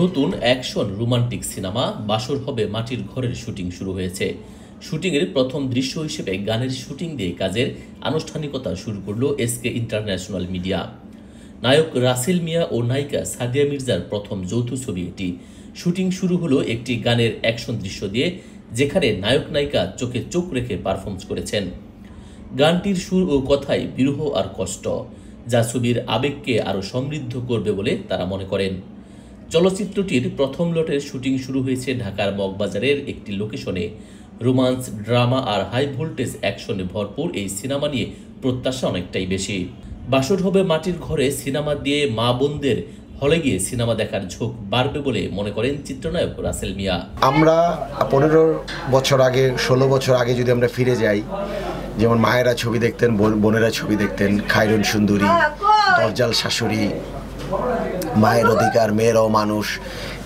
নতুন action romantic cinema বাসর হবে মাটির ঘরের শুটিং শুরু হয়েছে। শুটিংয়ের প্রথম দৃশ্য হিসেবে গানের শুটিং দিয়ে কাজের আনুষ্ঠানিকতা শুরু করলো এসকে ইন্টারন্যাশনাল মিডিয়া। নায়ক রাসেল মিয়া ও নায়িকা সাদিয়া মির্জার প্রথম যৌথ ছবি এটি। শুটিং শুরু হলো একটি গানের অ্যাকশন দৃশ্য দিয়ে, যেখানে নায়ক নায়িকা চোখে চোখ রেখে পারফর্ম করেছেন। গানটির সুর ও কথায় বিরহ আর কষ্ট, যা ছবির আবেগকে আরও সমৃদ্ধ করবে বলে তারা মনে করেন। চলচ্চিত্রটির প্রথম লটের শুটিং শুরু হয়েছে ঢাকার মগবাজারের একটি লোকেশনে। রোমান্স, ড্রামা আর হাই ভোল্টেজ অ্যাকশনে ভরপুর এই সিনেমা নিয়ে প্রত্যাশা অনেকটাই বেশি। বাসর হবে মাটির ঘরে সিনেমা দিয়ে মা বোনদের হলে গিয়ে সিনেমা দেখার ঝোঁক বাড়বে বলে মনে করেন চিত্রনায়ক রাসেল মিয়া। আমরা 15 বছর আগে, 16 বছর আগে যদি আমরা ফিরে যাই, যেমন মায়েরা ছবি দেখতেন, বোনেরা ছবি দেখতেন, খায়রুন সুন্দরী, দরজাল শাশুড়ি, মায়ের অধিকার, মেয়েরাও মানুষ,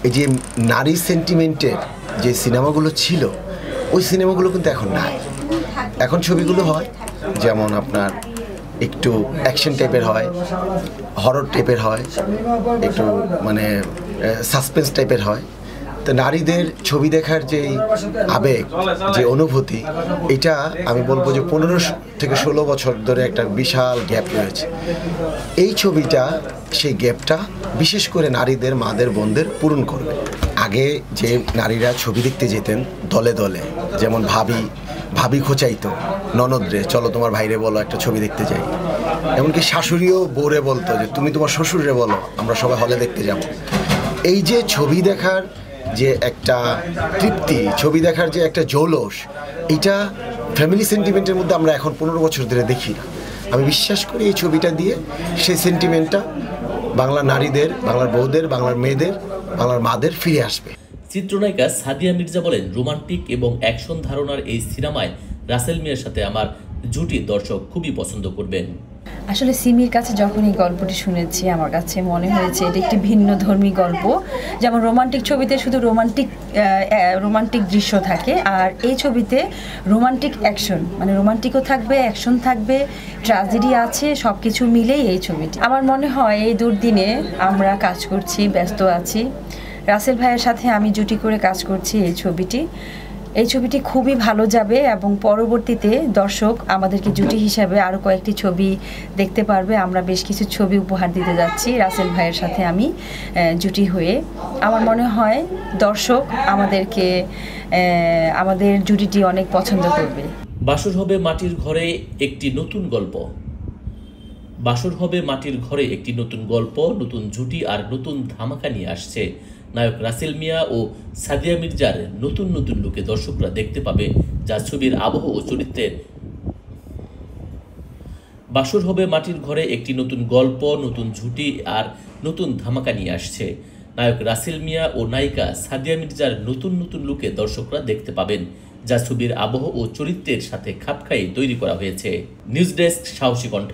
এই যে নারী সেন্টিমেন্টের যে সিনেমাগুলো ছিল, ওই সিনেমাগুলো কিন্তু এখন নাই। এখন ছবিগুলো হয় যেমন আপনার একটু অ্যাকশন টাইপের হয়, হরর টাইপের হয়, একটু মানে সাসপেন্স টাইপের হয়। তো নারীদের ছবি দেখার যে আবেগ, যে অনুভূতি, এটা আমি বলবো যে 15 থেকে 16 বছর ধরে একটা বিশাল গ্যাপ রয়েছে। এই ছবিটা সেই গ্যাপটা বিশেষ করে নারীদের, মাদের, বোনদের পূরণ করবে। আগে যে নারীরা ছবি দেখতে যেতেন দলে দলে, যেমন ভাবি খোঁচাইতো ননদরে, চলো তোমার ভাইরে বলো একটা ছবি দেখতে যাই। এমনকি শাশুড়িও বউরে বলতো যে তুমি তোমার শ্বশুরে বলো, আমরা সবাই হলে দেখতে যাব। এই যে ছবি দেখার যে একটা তৃপ্তি, ছবি দেখার যে একটা জৌলস, এটা ফ্যামিলি সেন্টিমেন্টের মধ্যে আমরা এখন 15 বছর ধরে দেখি না। আমি বিশ্বাস করি এই ছবিটা দিয়ে সেই সেন্টিমেন্টটা বাংলার নারীদের, বাংলার বউদের, বাংলার মেয়েদের, বাংলার মাদের ফিরে আসবে। চিত্রনায়িকা সাদিয়া মির্জা বলেন, রোমান্টিক এবং অ্যাকশন ধারণার এই সিনেমায় রাসেল মিয়ার সাথে আমার জুটি দর্শক খুবই পছন্দ করবেন। আসলে সিমির কাছে যখন এই গল্পটি শুনেছি, আমার কাছে মনে হয়েছে এটা একটি ভিন্নধর্মী গল্প। যেমন রোমান্টিক ছবিতে শুধু রোমান্টিক দৃশ্য থাকে, আর এই ছবিতে রোমান্টিক অ্যাকশন, মানে রোমান্টিকও থাকবে, অ্যাকশন থাকবে, ট্র্যাজেডি আছে, সব কিছু মিলেই এই ছবিটি। আমার মনে হয় এই দুর্দিনে আমরা কাজ করছি, ব্যস্ত আছি। রাসেল ভাইয়ের সাথে আমি জুটি করে কাজ করছি এই ছবিটি খুবই ভালো যাবে এবং পরবর্তীতে দর্শক আমাদেরকে জুটি হিসাবে আরও কয়েকটি ছবি দেখতে পারবে। আমরা বেশ কিছু ছবি উপহার দিতে যাচ্ছি রাসেল ভাইয়ের সাথে আমি জুটি হয়ে। আমার মনে হয় দর্শক আমাদের জুটিটি অনেক পছন্দ করবে। বাসর হবে মাটির ঘরে একটি নতুন গল্প। বাসর হবে মাটির ঘরে একটি নতুন গল্প, নতুন জুটি আর নতুন ধামাকা নিয়ে আসছে। নায়ক রাসেল মিয়া ও সাদিয়া মির্জার নতুন নতুন লুকে দর্শকরা দেখতে পাবে, যা ছবির আবহ ও চরিত্রের। বাসর হবে মাটির ঘরে একটি নতুন গল্প, নতুন জুটি আর নতুন ধামাকা নিয়ে আসছে। নায়ক রাসেল মিয়া ও নায়িকা সাদিয়া মির্জার নতুন নতুন লুকে দর্শকরা দেখতে পাবেন, যা ছবির আবহ ও চরিত্রের সাথে খাপ খাইয়ে তৈরি করা হয়েছে। নিউজ ডেস্ক, সাহসী কণ্ঠ।